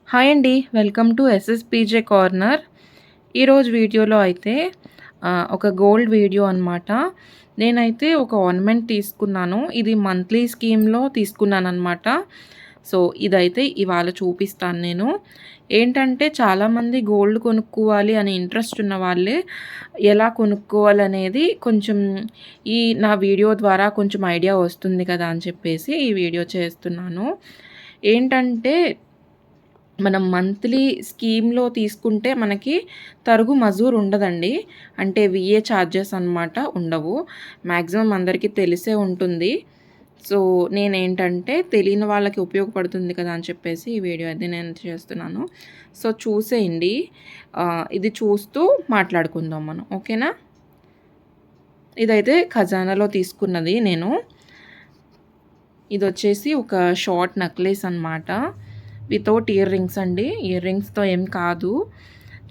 Hi అండి. Welcome to SSPJ corner. ఈరోజు వీడియోలో అయితే ఒక గోల్డ్ వీడియో అనమాట. నేనైతే ఒక ఆర్నమెంట్ తీసుకున్నాను. ఇది మంత్లీ స్కీమ్‌లో తీసుకున్నాననమాట. సో, ఇదైతే ఇవాళ చూపిస్తాను నేను. ఏంటంటే చాలామంది గోల్డ్ కొనుక్కోవాలి అని ఇంట్రెస్ట్ ఉన్న వాళ్ళే ఎలా కొనుక్కోవాలనేది కొంచెం నా వీడియో ద్వారా కొంచెం ఐడియా వస్తుంది కదా అని చెప్పేసి ఈ వీడియో చేస్తున్నాను. ఏంటంటే మనం మంత్లీ స్కీమ్‌లో తీసుకుంటే మనకి తరుగు మజూరు ఉండదండి. అంటే విఏ చార్జెస్ అనమాట ఉండవు. మాక్సిమం అందరికీ తెలిసే ఉంటుంది. సో, నేనేంటంటే తెలియని వాళ్ళకి ఉపయోగపడుతుంది కదా అని చెప్పేసి ఈ వీడియో అయితే నేను చేస్తున్నాను. సో, చూసేయండి. ఇది చూస్తూ మాట్లాడుకుందాం మనం. ఓకేనా? ఇదైతే ఖజానాలో తీసుకున్నది నేను. ఇదొచ్చేసి ఒక షార్ట్ నెక్లెస్ అనమాట. వితౌట్ ఇయర్ రింగ్స్ అండి. ఇయర్ రింగ్స్‌తో ఏం కాదు.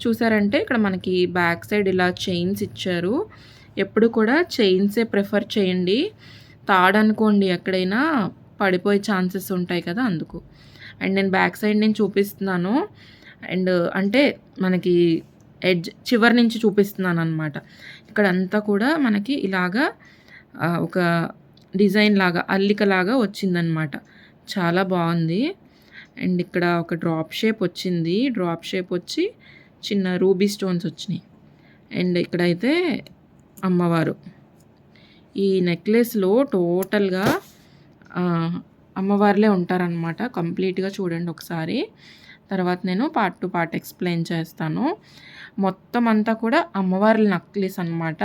చూసారంటే ఇక్కడ మనకి బ్యాక్ సైడ్ ఇలా చైన్స్ ఇచ్చారు. ఎప్పుడు కూడా చైన్సే ప్రిఫర్ చేయండి. తాడనుకోండి ఎక్కడైనా పడిపోయే ఛాన్సెస్ ఉంటాయి కదా! అందుకు. అండ్ నేను బ్యాక్ సైడ్ నుంచి చూపిస్తున్నాను. అండ్ అంటే మనకి చివరి నుంచి చూపిస్తున్నాననమాట. ఇక్కడంతా కూడా మనకి ఇలాగా ఒక డిజైన్ లాగా అల్లికలాగా వచ్చిందనమాట. చాలా బావుంది. అండ్ ఇక్కడ ఒక డ్రాప్ షేప్ వచ్చింది. డ్రాప్ షేప్ వచ్చి చిన్న రూబీ స్టోన్స్ వచ్చినాయి. అండ్ ఇక్కడైతే అమ్మవారు. ఈ నెక్లెస్‌లో టోటల్‌గా అమ్మవార్లే ఉంటారనమాట. కంప్లీట్‌గా చూడండి ఒకసారి. తర్వాత నేను పార్ట్ టు పార్ట్ ఎక్స్‌ప్లెయిన్ చేస్తాను. మొత్తం అంతా కూడా అమ్మవార్ల నెక్లెస్ అనమాట.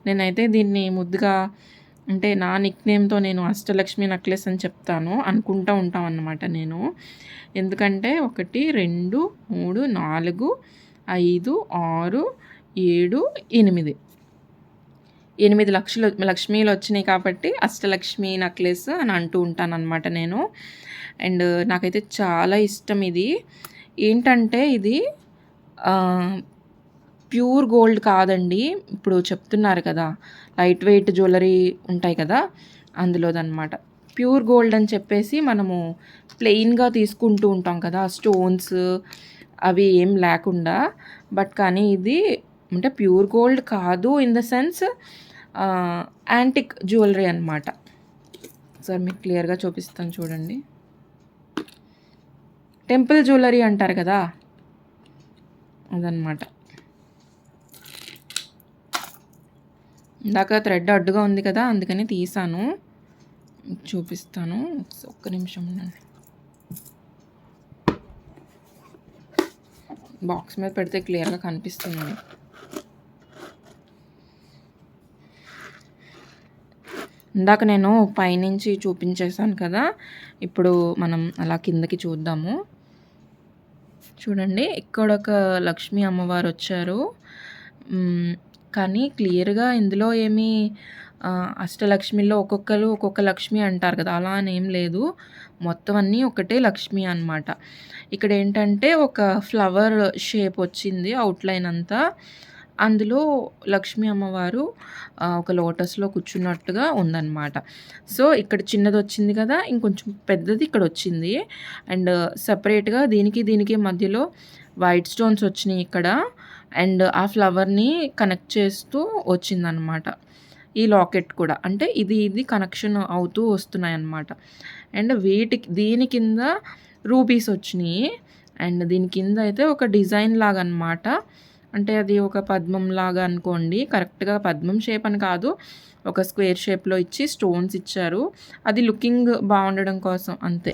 నేనైతే దీన్ని ముద్దుగా అంటే నా నిక్‌నేమ్‌తో నేను అష్టలక్ష్మి నెక్లెస్ అని చెప్తాను. అనుకుంటూ ఉంటామన్నమాట నేను. ఎందుకంటే 1, 2, 3, 4, 5, 6, 7, 8. 8 లక్ష్మీలు వచ్చినాయి కాబట్టి అష్టలక్ష్మి నెక్లెస్ అని అంటూ ఉంటానన్నమాట నేను. అండ్ నాకైతే చాలా ఇష్టం ఇది. ఏంటంటే ఇది ప్యూర్ గోల్డ్ కాదండి. ఇప్పుడు చెప్తున్నారు కదా! లైట్ వెయిట్ జ్యువెలరీ ఉంటాయి కదా! అందులోదనమాట. ప్యూర్ గోల్డ్ అని చెప్పేసి మనము ప్లెయిన్‌గా తీసుకుంటూ ఉంటాం కదా! స్టోన్స్ అవి ఏం లేకుండా. బట్ కానీ ఇది అంటే ప్యూర్ గోల్డ్ కాదు in the sense antique jewellery అనమాట. ఒకసారి మీకు క్లియర్‌గా చూపిస్తాను చూడండి. టెంపుల్ జ్యువెలరీ అంటారు కదా! అదనమాట. ఇందాక థ్రెడ్ అడ్డుగా ఉంది కదా! అందుకని తీసాను. చూపిస్తాను. ఒక్క నిమిషం ఉండండి. బాక్స్ మీద పెడితే క్లియర్‌గా కనిపిస్తుంది. ఇందాక నేను పైనుంచి చూపించేసాను కదా! ఇప్పుడు మనం అలా కిందకి చూద్దాము. చూడండి ఇక్కడొక లక్ష్మీ అమ్మవారు వచ్చారు. కానీ క్లియర్‌గా ఇందులో ఏమీ అష్టలక్ష్మిలో ఒక్కొక్కరు ఒక్కొక్క లక్ష్మి అంటారు కదా! అలా అని ఏం లేదు. మొత్తం అన్నీ ఒకటే లక్ష్మి అనమాట. ఇక్కడ ఏంటంటే ఒక ఫ్లవర్ షేప్ వచ్చింది అవుట్‌లైన్ అంతా. అందులో లక్ష్మీ అమ్మవారు ఒక లోటస్‌లో కూర్చున్నట్టుగా ఉందన్నమాట. సో, ఇక్కడ చిన్నదొచ్చింది కదా! ఇంకొంచెం పెద్దది ఇక్కడొచ్చింది. అండ్ సెపరేట్‌గా దీనికి మధ్యలో వైట్ స్టోన్స్ వచ్చినియి ఇక్కడ. అండ్ ఆ ఫ్లవర్‌ని కనెక్ట్ చేస్తూ వచ్చిందనమాట. ఈ లాకెట్ కూడా. అంటే ఇది కనెక్షన్ అవుతూ వస్తున్నాయన్నమాట. అండ్ దీని కింద రూబీస్ వచ్చినియి. అండ్ దీని కింద అయితే ఒక డిజైన్ లాగా అనమాట. అంటే అది ఒక పద్మం లాగా అనుకోండి. కరెక్ట్‌గా పద్మం షేప్ అని కాదు. ఒక స్క్వేర్ షేప్‌లో ఇచ్చి స్టోన్స్ ఇచ్చారు. అది లుకింగ్ బావుండడం కోసం అంతే.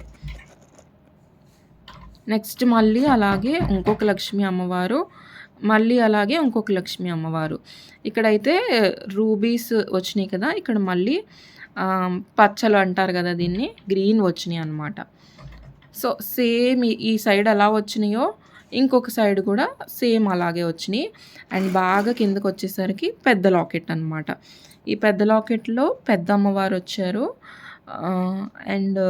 నెక్స్ట్ మళ్ళీ అలాగే ఇంకొక లక్ష్మీ అమ్మవారు. మళ్ళీ అలాగే ఇంకొక లక్ష్మీ అమ్మవారు. ఇక్కడైతే రూబీస్ వచ్చినాయి కదా! ఇక్కడ మళ్ళీ పచ్చలు అంటారు కదా దీన్ని. గ్రీన్ వచ్చినాయి అనమాట. సో, సేమ్ ఈ సైడ్ ఎలా వచ్చినాయో ఇంకొక సైడ్ కూడా సేమ్ అలాగే వచ్చినాయి. అండ్ బాగా కిందకొచ్చేసరికి పెద్ద లాకెట్ అనమాట. ఈ పెద్ద లాకెట్‌లో పెద్ద అమ్మవారు వచ్చారు. అండ్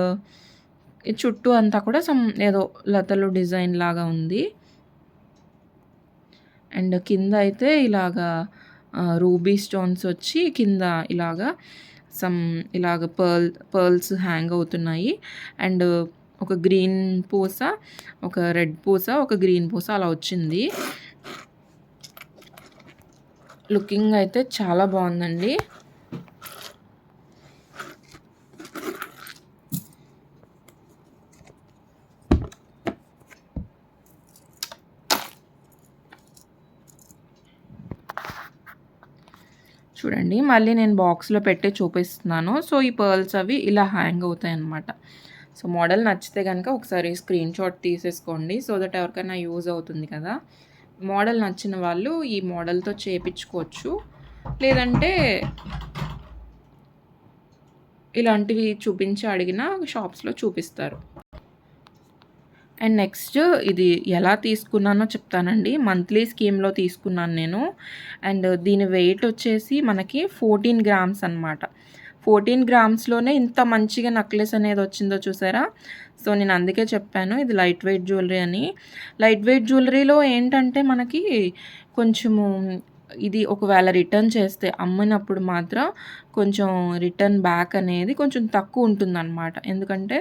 ఈ చుట్టూ అంతా కూడా ఏదో లతలు డిజైన్ లాగా ఉంది. అండ్ కింద అయితే ఇలాగా రూబీ స్టోన్స్ వచ్చి కింద ఇలాగా ఇలాగ పర్ల్స్ హ్యాంగ్ అవుతున్నాయి. అండ్ ఒక గ్రీన్ పూస, ఒక రెడ్ పూస, ఒక గ్రీన్ పూస అలా వచ్చింది. లుకింగ్ అయితే చాలా బాగుందండి. చూడండి మళ్ళీ నేను బాక్స్లో పెట్టి చూపిస్తున్నాను. సో ఈ పర్ల్స్ అవి ఇలా హ్యాంగ్ అవుతాయి అన్నమాట. సో మోడల్ నచ్చితే కనుక ఒకసారి స్క్రీన్ షాట్ తీసేసుకోండి. సో దట్ ఎవరికైనా యూజ్ అవుతుంది కదా. మోడల్ నచ్చిన వాళ్ళు ఈ మోడల్తో చేయించుకోవచ్చు, లేదంటే ఇలాంటివి చూపించి అడిగిన షాప్స్లో చూపిస్తారు. అండ్ నెక్స్ట్ ఇది ఎలా తీసుకున్నానో చెప్తానండి. మంత్లీ స్కీమ్లో తీసుకున్నాను నేను. అండ్ దీని వెయిట్ వచ్చేసి మనకి 14 గ్రామ్స్ అనమాట. 14 గ్రామ్స్లోనే ఇంత మంచిగా నెక్లెస్ అనేది వచ్చిందో చూసారా. సో నేను అందుకే చెప్పాను ఇది లైట్ వెయిట్ జ్యువెలరీ అని. లైట్ వెయిట్ జ్యువెలరీలో ఏంటంటే మనకి కొంచెము ఇది ఒకవేళ రిటర్న్ చేస్తే అమ్మినప్పుడు మాత్రం కొంచెం రిటర్న్ బ్యాక్ అనేది కొంచెం తక్కువ ఉంటుందన్నమాట. ఎందుకంటే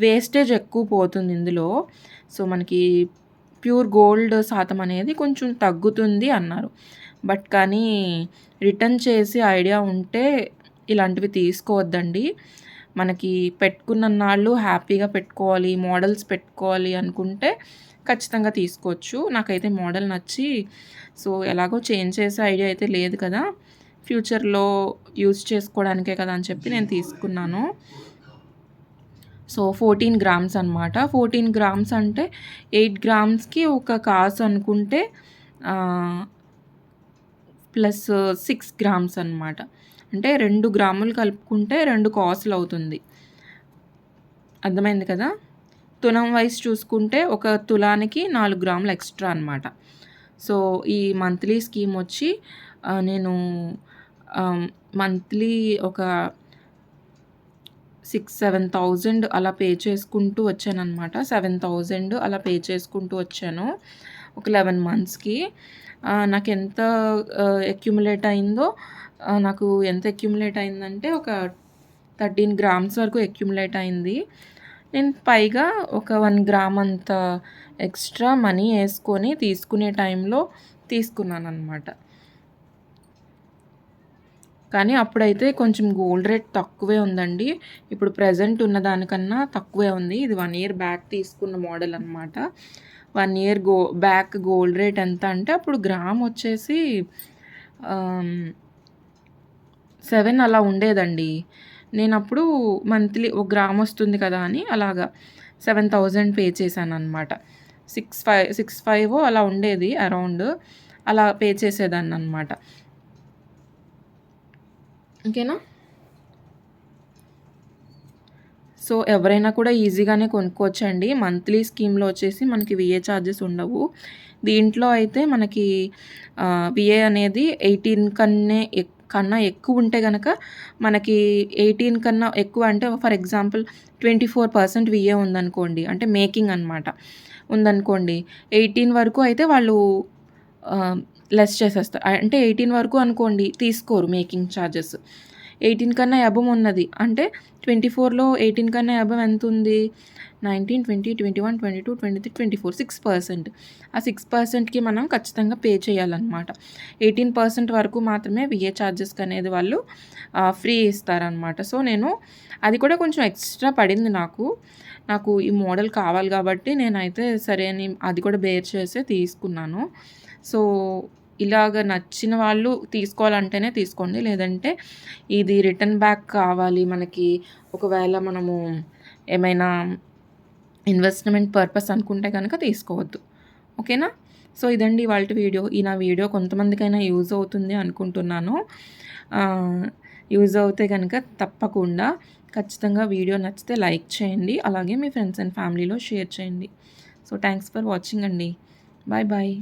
వేస్టేజ్ ఎక్కువ పోతుంది ఇందులో. సో మనకి ప్యూర్ గోల్డ్ శాతం అనేది కొంచెం తగ్గుతుంది అన్నారు. బట్ కానీ రిటర్న్ చేసి ఐడియా ఉంటే ఇలాంటివి తీసుకోవద్దండి. మనకి పెట్టుకున్న నాళ్ళు హ్యాపీగా పెట్టుకోవాలి, మోడల్స్ పెట్టుకోవాలి అనుకుంటే ఖచ్చితంగా తీసుకోవచ్చు. నాకైతే మోడల్ నచ్చి, సో ఎలాగో చేంజ్ చేసే ఐడియా అయితే లేదు కదా, ఫ్యూచర్లో యూజ్ చేసుకోవడానికే కదా అని చెప్పి నేను తీసుకున్నాను. సో 14 గ్రామ్స్ అనమాట. 14 గ్రామ్స్ అంటే 8 గ్రామ్స్కి ఒక కాసు అనుకుంటే ప్లస్ 6 గ్రామ్స్ అనమాట. అంటే 2 గ్రాములు కలుపుకుంటే 2 కాసులు అవుతుంది. అర్థమైంది కదా. తులం వైజ్ చూసుకుంటే ఒక తులానికి 4 గ్రాములు ఎక్స్ట్రా అనమాట. సో ఈ మంత్లీ స్కీమ్ వచ్చి నేను మంత్లీ ఒక 6,000-7,000 అలా పే చేసుకుంటూ వచ్చానన్నమాట. 7,000 అలా పే చేసుకుంటూ వచ్చాను ఒక 11 మంత్స్కి. నాకు ఎంత అక్యుములేట్ అయిందో, నాకు ఎంత అక్యుములేట్ అయిందంటే ఒక 13 గ్రామ్స్ వరకు అక్యుములేట్ అయింది. నేను పైగా ఒక 1 గ్రామ్ అంత ఎక్స్ట్రా మనీ వేసుకొని తీసుకునే టైంలో తీసుకున్నాను అనమాట. కానీ అప్పుడైతే కొంచెం గోల్డ్ రేట్ తక్కువే ఉందండి. ఇప్పుడు ప్రెజెంట్ ఉన్న దానికన్నా తక్కువే ఉంది. ఇది 1 ఇయర్ బ్యాక్ తీసుకున్న మోడల్ అనమాట. 1 ఇయర్ బ్యాక్ గోల్డ్ రేట్ ఎంత అంటే అప్పుడు గ్రామ్ వచ్చేసి 7 అలా ఉండేదండి. నేను అప్పుడు మంత్లీ ఒక గ్రామ్ వస్తుంది కదా అని అలాగా 7,000 పే చేశాను అనమాట. 6,5 అలా ఉండేది అరౌండ్, అలా పే చేసేదాన్ని అనమాట. ఓకేనా. సో ఎవరైనా కూడా ఈజీగానే కొనుక్కోవచ్చండి. మంత్లీ స్కీమ్లో వచ్చేసి మనకి విఏ ఛార్జెస్ ఉండవు. దీంట్లో అయితే మనకి విఏ అనేది 18 కన్నా ఎక్కువ ఉంటే కనుక మనకి 18 కన్నా ఎక్కువ అంటే ఫర్ ఎగ్జాంపుల్ 24% విఏ ఉందనుకోండి, అంటే మేకింగ్ అనమాట ఉందనుకోండి, 18 వరకు అయితే వాళ్ళు లెస్ చేసేస్తారు. అంటే 18 వరకు అనుకోండి తీసుకోరు మేకింగ్ ఛార్జెస్. 18 కన్నా అబవ్ ఉన్నది అంటే 24లో 18 కన్నా అబవ్ ఎంత ఉంది, 19, 20, 21, 22, 23, 24 6%. ఆ 6%కి మనం ఖచ్చితంగా పే చేయాలన్నమాట. 18% వరకు మాత్రమే విఏ ఛార్జెస్కి అనేది వాళ్ళు ఫ్రీ ఇస్తారనమాట. సో నేను అది కూడా కొంచెం ఎక్స్ట్రా పడింది నాకు ఈ మోడల్ కావాలి కాబట్టి నేనైతే సరే అని అది కూడా బేర్ చేసే తీసుకున్నాను. సో ఇలాగ నచ్చిన వాళ్ళు తీసుకోవాలంటేనే తీసుకోండి, లేదంటే ఇది రిటర్న్ బ్యాక్ కావాలి మనకి, ఒకవేళ మనము ఏమైనా ఇన్వెస్ట్మెంట్ పర్పస్ అనుకుంటే కనుక తీసుకోవద్దు. ఓకేనా. సో ఇదండి ఇవాల్టి వీడియో. నా వీడియో కొంతమందికైనా యూజ్ అవుతుంది అనుకుంటున్నాను. యూజ్ అవుతే కనుక తప్పకుండా ఖచ్చితంగా వీడియో నచ్చితే లైక్ చేయండి, అలాగే మీ ఫ్రెండ్స్ అండ్ ఫ్యామిలీలో షేర్ చేయండి. సో థ్యాంక్స్ ఫర్ వాచింగ్ అండి. Bye bye.